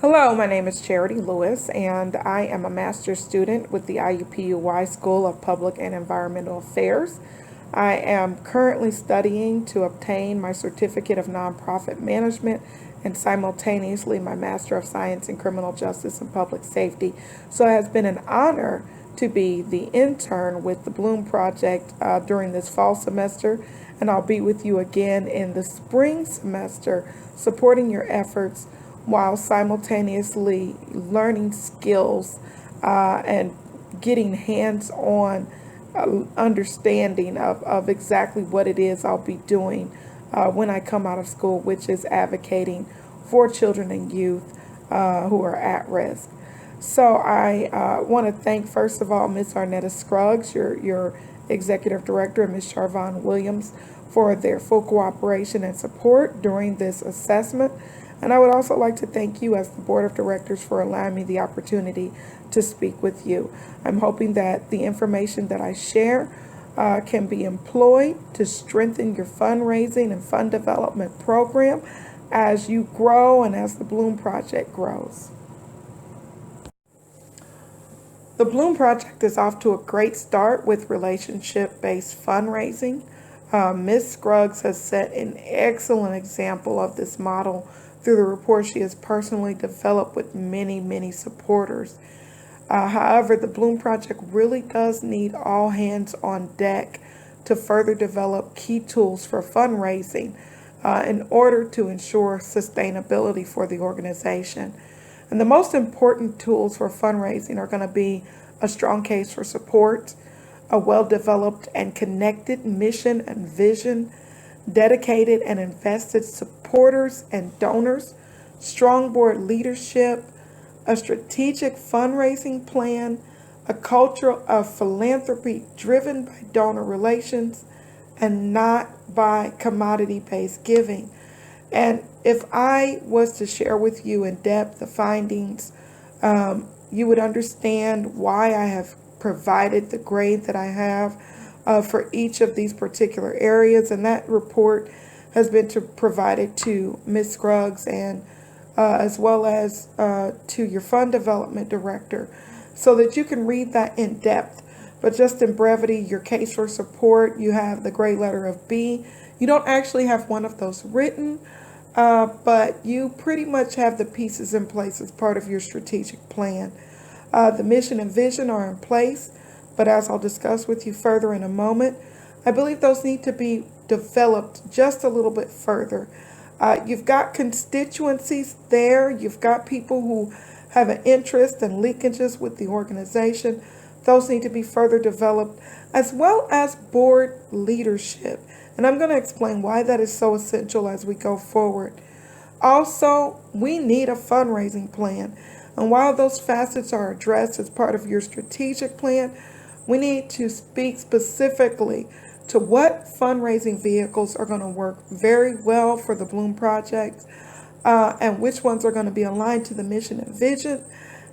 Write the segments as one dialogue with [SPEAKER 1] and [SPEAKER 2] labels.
[SPEAKER 1] Hello, my name is Charity Lewis, and I am a master's student with the IUPUI School of Public and Environmental Affairs. I am currently studying to obtain my certificate of nonprofit management and simultaneously my Master of Science in Criminal Justice and Public Safety. So it has been an honor to be the intern with the Bloom Project during this fall semester, and I'll be with you again in the spring semester supporting your efforts while simultaneously learning skills and getting hands-on understanding of exactly what it is I'll be doing when I come out of school, which is advocating for children and youth who are at risk. So I want to thank, first of all, Ms. Arnetta Scruggs, your executive director, and Ms. Charvon Williams for their full cooperation and support during this assessment. And I would also like to thank you as the board of directors for allowing me the opportunity to speak with you. I'm hoping that the information that I share can be employed to strengthen your fundraising and fund development program as you grow and as the Bloom Project grows. The Bloom Project is off to a great start with relationship-based fundraising. Ms. Scruggs has set an excellent example of this model through the report she has personally developed with many, many supporters. However, the Bloom Project really does need all hands on deck to further develop key tools for fundraising in order to ensure sustainability for the organization. And the most important tools for fundraising are going to be a strong case for support, a well-developed and connected mission and vision, dedicated and invested supporters and donors, strong board leadership, a strategic fundraising plan, a culture of philanthropy driven by donor relations and not by commodity-based giving. And if I was to share with you in depth the findings, you would understand why I have provided the grade that I have for each of these particular areas, and that report has been provided to Ms. Scruggs and as well as to your fund development director so that you can read that in depth. But just in brevity, your case for support, you have the grade letter of B. You don't actually have one of those written, but you pretty much have the pieces in place as part of your strategic plan. The mission and vision are in place, but as I'll discuss with you further in a moment, I believe those need to be developed just a little bit further. You've got constituencies there. You've got people who have an interest and linkages with the organization. Those need to be further developed, as well as board leadership. And I'm going to explain why that is so essential as we go forward. Also, we need a fundraising plan. And while those facets are addressed as part of your strategic plan, we need to speak specifically to what fundraising vehicles are going to work very well for the Bloom Project and which ones are going to be aligned to the mission and vision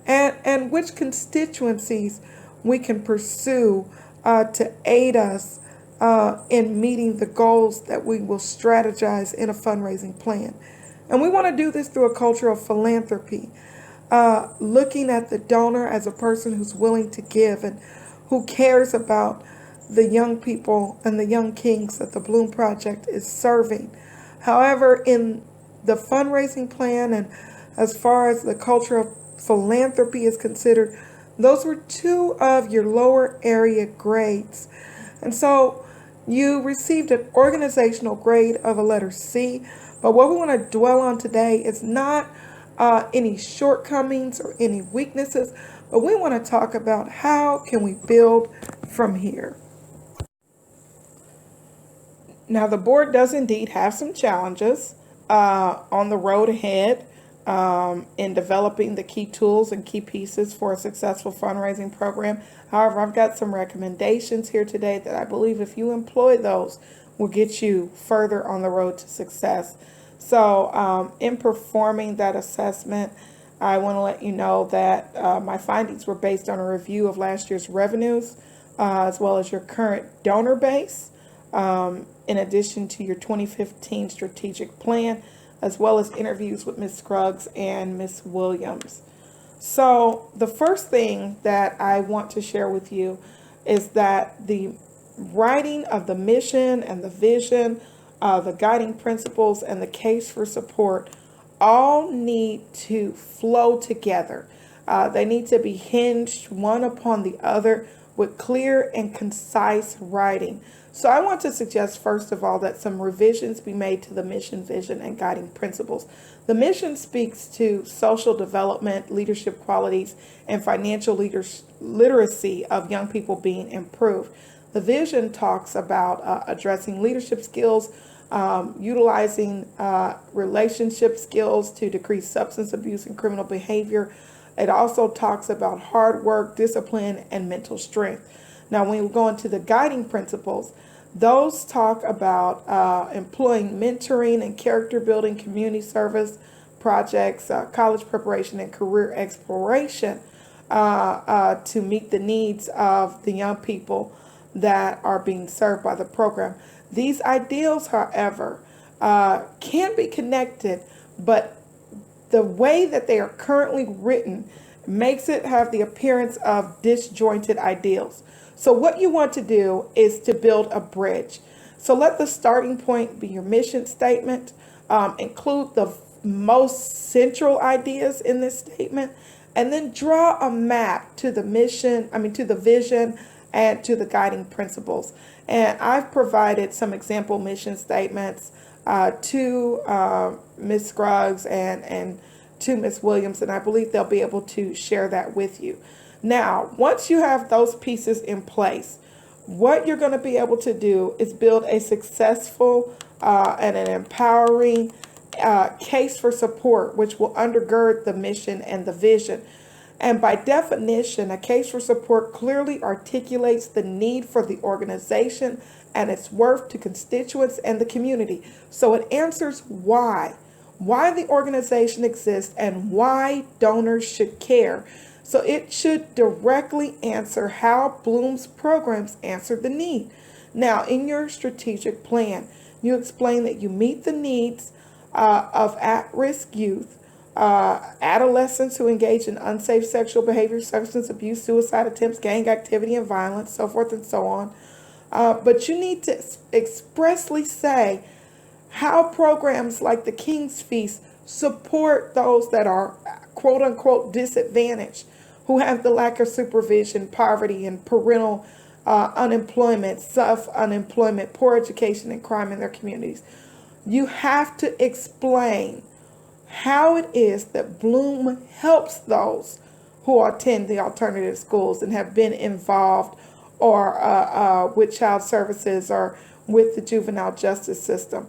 [SPEAKER 1] and which constituencies we can pursue to aid us in meeting the goals that we will strategize in a fundraising plan. And we want to do this through a culture of philanthropy. Looking at the donor as a person who's willing to give and who cares about the young people and the young kings that the Bloom Project is serving. However, in the fundraising plan and as far as the culture of philanthropy is considered, those were two of your lower area grades. And so you received an organizational grade of a letter C, but what we want to dwell on today is not any shortcomings or any weaknesses, but we want to talk about how can we build from here. Now, the board does indeed have some challenges on the road ahead in developing the key tools and key pieces for a successful fundraising program. However, I've got some recommendations here today that I believe if you employ those will get you further on the road to success. So in performing that assessment, I want to let you know that my findings were based on a review of last year's revenues as well as your current donor base. In addition to your 2015 strategic plan, as well as interviews with Ms. Scruggs and Ms. Williams. So the first thing that I want to share with you is that the writing of the mission and the vision, the guiding principles, and the case for support all need to flow together. They need to be hinged one upon the other with clear and concise writing. So I want to suggest, first of all, that some revisions be made to the mission, vision, and guiding principles. The mission speaks to social development, leadership qualities, and financial literacy of young people being improved. The vision talks about addressing leadership skills, utilizing relationship skills to decrease substance abuse and criminal behavior. It also talks about hard work, discipline, and mental strength. Now, when we go into the guiding principles, those talk about employing mentoring and character building, community service projects, college preparation, and career exploration to meet the needs of the young people that are being served by the program. These ideals, however, can be connected, but the way that they are currently written makes it have the appearance of disjointed ideals. So what you want to do is to build a bridge. So let the starting point be your mission statement. Include the most central ideas in this statement, and then draw a map to the to the vision and to the guiding principles. And I've provided some example mission statements to Ms. Scruggs and to Ms. Williams, and I believe they'll be able to share that with you. Now, once you have those pieces in place, what you're going to be able to do is build a successful and an empowering case for support, which will undergird the mission and the vision. And by definition, a case for support clearly articulates the need for the organization and its worth to constituents and the community. So it answers why the organization exists and why donors should care. So it should directly answer how Bloom's programs answer the need. Now, in your strategic plan, you explain that you meet the needs of at-risk youth, adolescents who engage in unsafe sexual behavior, substance abuse, suicide attempts, gang activity, and violence, so forth and so on. But you need to expressly say how programs like the King's Feast support those that are quote unquote disadvantaged, who have the lack of supervision, poverty, and parental unemployment, self-unemployment, poor education, and crime in their communities. You have to explain how it is that Bloom helps those who attend the alternative schools and have been involved or with child services or with the juvenile justice system.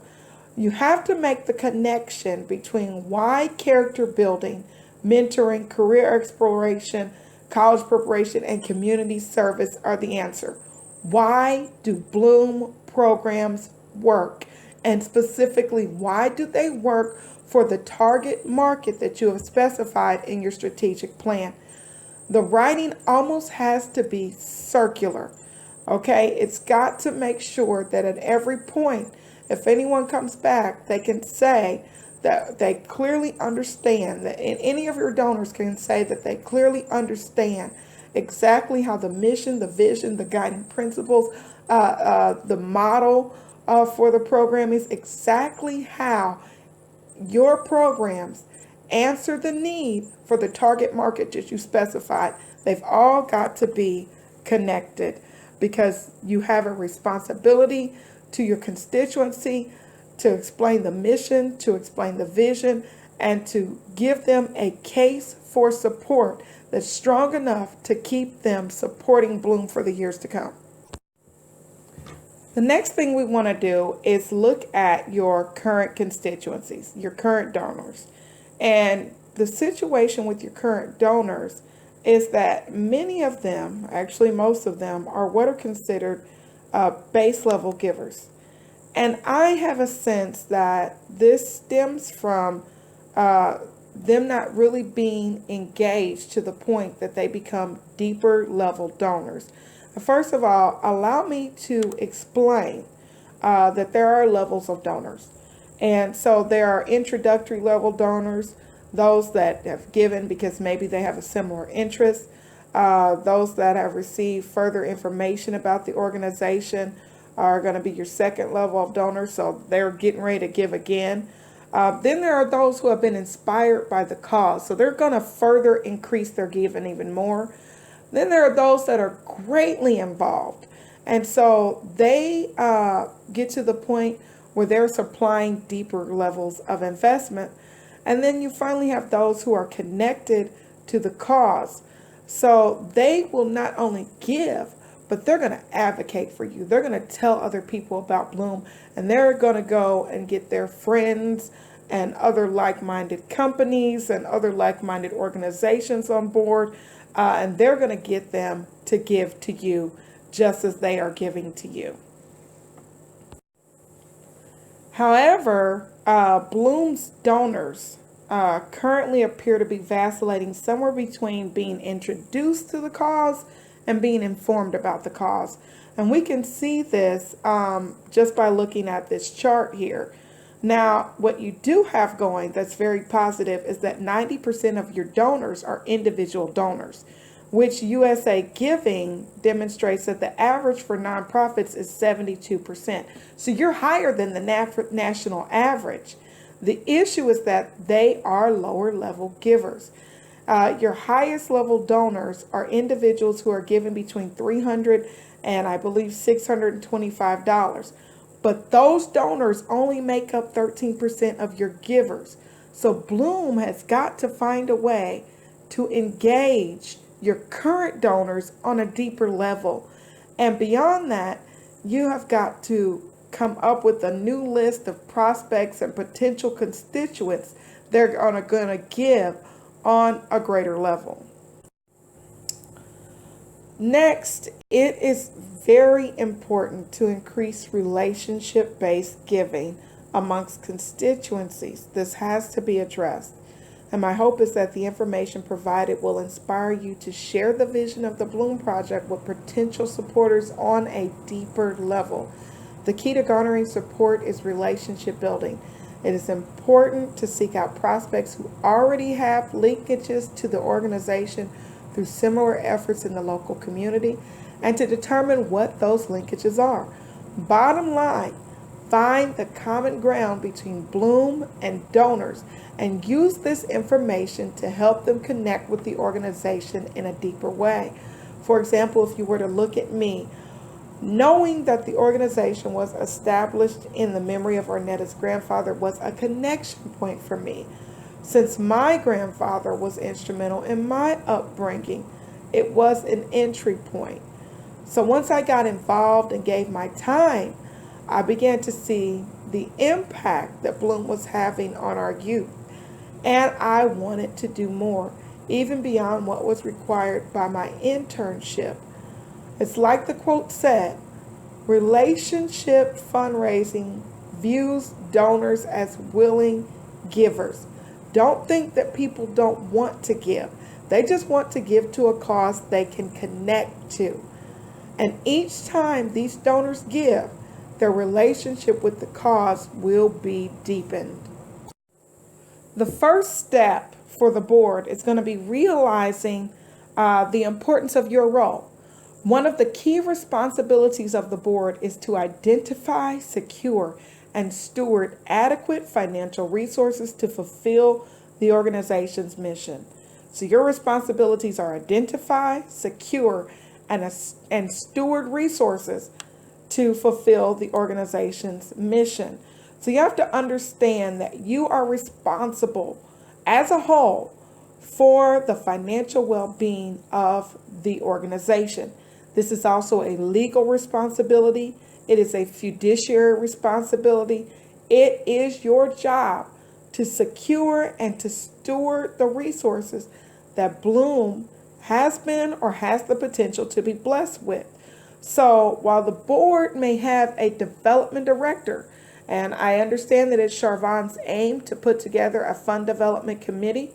[SPEAKER 1] You have to make the connection between why character building, mentoring, career exploration, college preparation, and community service are the answer. Why do Bloom programs work? And specifically, why do they work for the target market that you have specified in your strategic plan? The writing almost has to be circular. Okay, it's got to make sure that at every point, if anyone comes back, they can say that they clearly understand, that and any of your donors can say that they clearly understand exactly how the mission, the vision, the guiding principles, the model for the program is, exactly how your programs answer the need for the target market that you specified. They've all got to be connected because you have a responsibility to your constituency to explain the mission, to explain the vision, and to give them a case for support that's strong enough to keep them supporting Bloom for the years to come. The next thing we want to do is look at your current constituencies, your current donors. And the situation with your current donors is that many of them, actually most of them, are what are considered base level givers. And I have a sense that this stems from them not really being engaged to the point that they become deeper level donors. First of all, allow me to explain that there are levels of donors. And so there are introductory level donors, those that have given because maybe they have a similar interest, those that have received further information about the organization are going to be your second level of donors, so they're getting ready to give again. Then there are those who have been inspired by the cause, so they're going to further increase their giving even more. Then there are those that are greatly involved, and so they get to the point where they're supplying deeper levels of investment. And then you finally have those who are connected to the cause. So they will not only give, but they're going to advocate for you. They're going to tell other people about Bloom, and they're going to go and get their friends and other like-minded companies and other like-minded organizations on board, and they're going to get them to give to you just as they are giving to you. However, Bloom's donors currently appear to be vacillating somewhere between being introduced to the cause and being informed about the cause. And we can see this just by looking at this chart here. Now, what you do have going that's very positive is that 90% of your donors are individual donors, which USA Giving demonstrates that the average for nonprofits is 72%. So you're higher than the national average. The issue is that they are lower level givers. Your highest level donors are individuals who are given between $300 and I believe $625. But those donors only make up 13% of your givers. So Bloom has got to find a way to engage your current donors on a deeper level. And beyond that, you have got to come up with a new list of prospects and potential constituents they're going to give on a greater level. Next, it is very important to increase relationship-based giving amongst constituencies. This has to be addressed. And my hope is that the information provided will inspire you to share the vision of the Bloom Project with potential supporters on a deeper level. The key to garnering support is relationship building. It is important to seek out prospects who already have linkages to the organization through similar efforts in the local community and to determine what those linkages are. Bottom line, find the common ground between Bloom and donors and use this information to help them connect with the organization in a deeper way. For example, if you were to look at me, knowing that the organization was established in the memory of Arnetta's grandfather was a connection point for me. Since my grandfather was instrumental in my upbringing, it was an entry point. So once I got involved and gave my time, I began to see the impact that Bloom was having on our youth. And I wanted to do more, even beyond what was required by my internship. It's like the quote said, relationship fundraising views donors as willing givers. Don't think that people don't want to give. They just want to give to a cause they can connect to. And each time these donors give, their relationship with the cause will be deepened. The first step for the board is going to be realizing the importance of your role. One of the key responsibilities of the board is to identify, secure, and steward adequate financial resources to fulfill the organization's mission. So your responsibilities are identify, secure, and steward resources to fulfill the organization's mission. So you have to understand that you are responsible as a whole for the financial well-being of the organization. This is also a legal responsibility. It is a fiduciary responsibility. It is your job to secure and to steward the resources that Bloom has been or has the potential to be blessed with. So while the board may have a development director, and I understand that it's Charvon's aim to put together a fund development committee,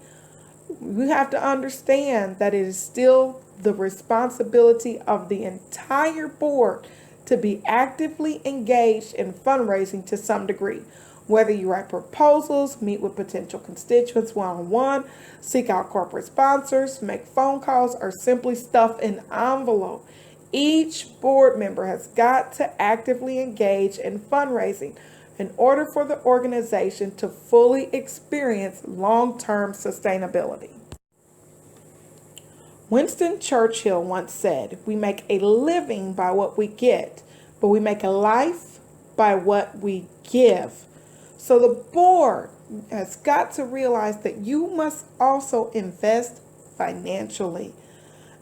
[SPEAKER 1] we have to understand that it is still the responsibility of the entire board to be actively engaged in fundraising to some degree. Whether you write proposals, meet with potential constituents one-on-one, seek out corporate sponsors, make phone calls, or simply stuff an envelope, each board member has got to actively engage in fundraising in order for the organization to fully experience long-term sustainability. Winston Churchill once said, "We make a living by what we get, but we make a life by what we give." So the board has got to realize that you must also invest financially.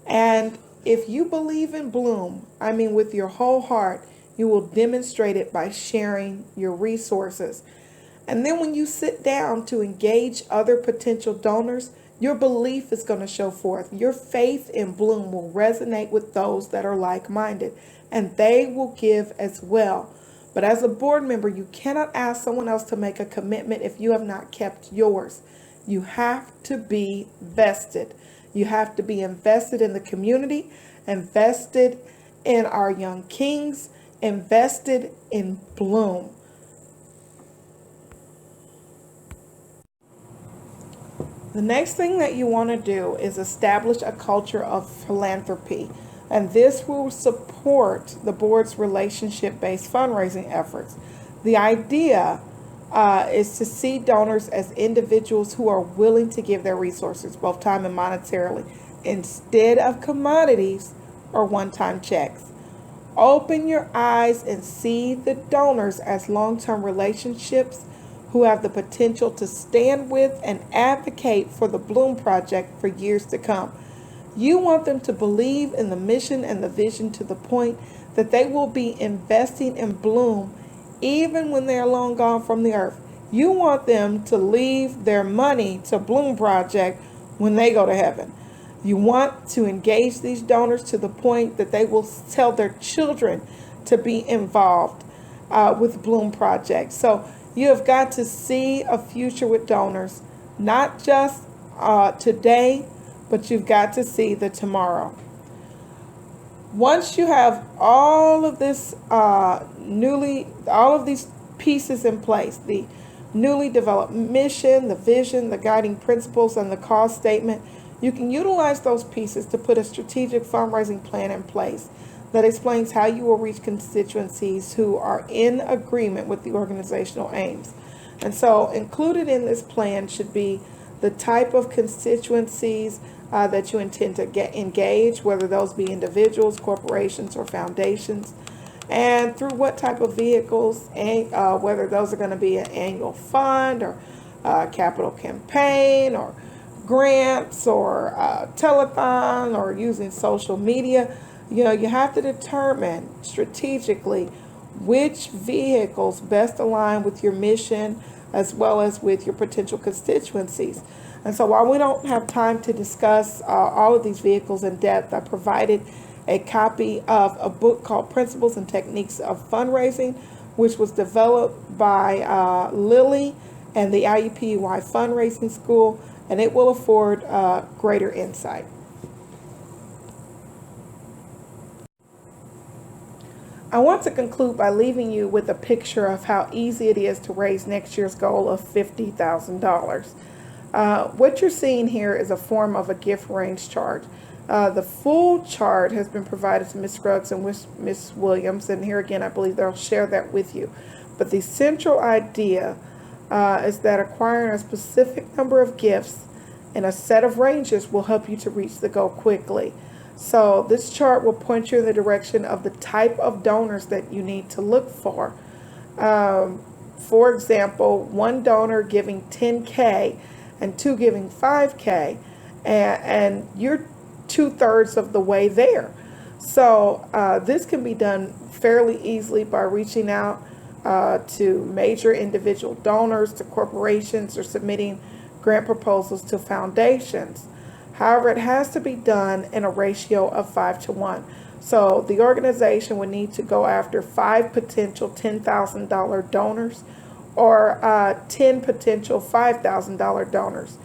[SPEAKER 1] And if you believe in Bloom, with your whole heart, you will demonstrate it by sharing your resources. And then when you sit down to engage other potential donors, your belief is going to show forth. Your faith in Bloom will resonate with those that are like-minded, and they will give as well. But as a board member, you cannot ask someone else to make a commitment if you have not kept yours. You have to be vested. You have to be invested in the community, invested in our young kings, invested in Bloom. The next thing that you want to do is establish a culture of philanthropy, and this will support the board's relationship-based fundraising efforts. The idea is to see donors as individuals who are willing to give their resources, both time and monetarily, instead of commodities or one-time checks. Open your eyes and see the donors as long-term relationships who have the potential to stand with and advocate for the Bloom Project for years to come. You want them to believe in the mission and the vision to the point that they will be investing in Bloom even when they're long gone from the earth. You want them to leave their money to Bloom Project when they go to heaven. You want to engage these donors to the point that they will tell their children to be involved with Bloom Project. So you have got to see a future with donors, not just today, but you've got to see the tomorrow. Once you have all of this all of these pieces in place, the newly developed mission, the vision, the guiding principles, and the cost statement, you can utilize those pieces to put a strategic fundraising plan in place that explains how you will reach constituencies who are in agreement with the organizational aims. And so included in this plan should be the type of constituencies that you intend to engage, whether those be individuals, corporations, or foundations, and through what type of vehicles, and whether those are going to be an annual fund or capital campaign or grants or telethon or using social media. You have to determine strategically which vehicles best align with your mission as well as with your potential constituencies. And so while we don't have time to discuss all of these vehicles in depth, I provided a copy of a book called Principles and Techniques of Fundraising, which was developed by Lily and the IUPUI Fundraising School, and it will afford greater insight. I want to conclude by leaving you with a picture of how easy it is to raise next year's goal of $50,000. What you're seeing here is a form of a gift range chart. The full chart has been provided to Ms. Scruggs and Ms. Williams, and here again I believe they'll share that with you. But the central idea is that acquiring a specific number of gifts in a set of ranges will help you to reach the goal quickly. So this chart will point you in the direction of the type of donors that you need to look for. For example, one donor giving $10K and two giving $5K, and you're 2/3 of the way there. So this can be done fairly easily by reaching out to major individual donors, to corporations, or submitting grant proposals to foundations. However, it has to be done in a ratio of 5 to 1. So the organization would need to go after 5 potential $10,000 donors or 10 potential $5,000 donors.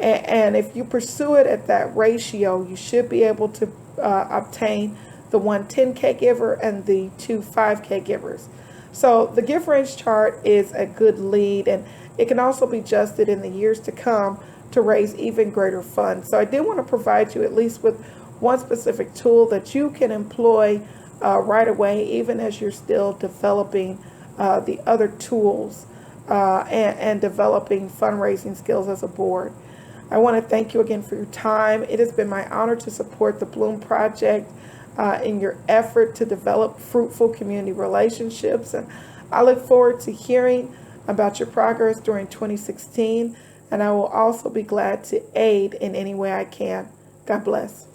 [SPEAKER 1] And if you pursue it at that ratio, you should be able to obtain the one 10K giver and the two 5K givers. So the gift range chart is a good lead, and it can also be adjusted in the years to come to raise even greater funds. So I did want to provide you at least with one specific tool that you can employ right away, even as you're still developing the other tools and developing fundraising skills as a board. I want to thank you again for your time. It has been my honor to support the Bloom Project in your effort to develop fruitful community relationships. And I look forward to hearing about your progress during 2016. And I will also be glad to aid in any way I can. God bless.